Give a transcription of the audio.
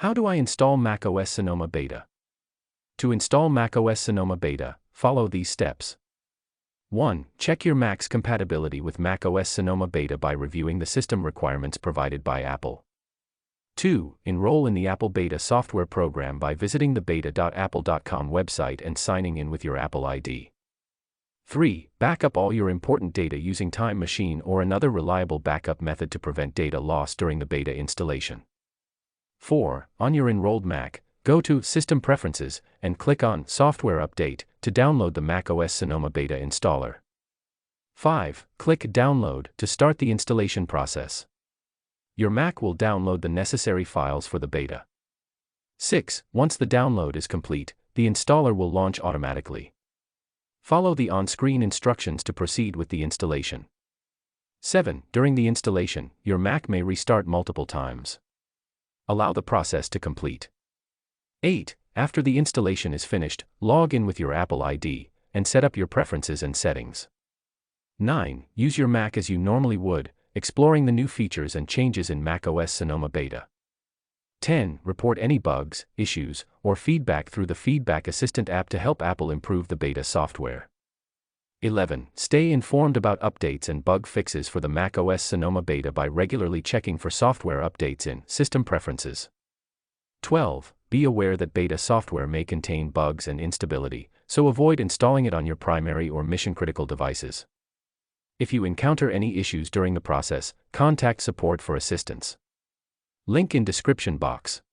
How do I install macOS Sonoma Beta? To install macOS Sonoma Beta, follow these steps. 1. Check your Mac's compatibility with macOS Sonoma Beta by reviewing the system requirements provided by Apple. 2. Enroll in the Apple Beta software program by visiting the beta.apple.com website and signing in with your Apple ID. 3. Back up all your important data using Time Machine or another reliable backup method to prevent data loss during the beta installation. 4. On your enrolled Mac, go to System Preferences and click on Software Update to download the macOS Sonoma Beta installer. 5. Click Download to start the installation process. Your Mac will download the necessary files for the beta. 6. Once the download is complete, the installer will launch automatically. Follow the on-screen instructions to proceed with the installation. 7. During the installation, your Mac may restart multiple times. Allow the process to complete. 8. After the installation is finished, log in with your Apple ID and set up your preferences and settings. 9. Use your Mac as you normally would, exploring the new features and changes in macOS Sonoma Beta. 10. Report any bugs, issues, or feedback through the Feedback Assistant app to help Apple improve the beta software. 11. Stay informed about updates and bug fixes for the macOS Sonoma Beta by regularly checking for software updates in System Preferences. 12. Be aware that beta software may contain bugs and instability, so avoid installing it on your primary or mission-critical devices. If you encounter any issues during the process, contact support for assistance. Link in description box.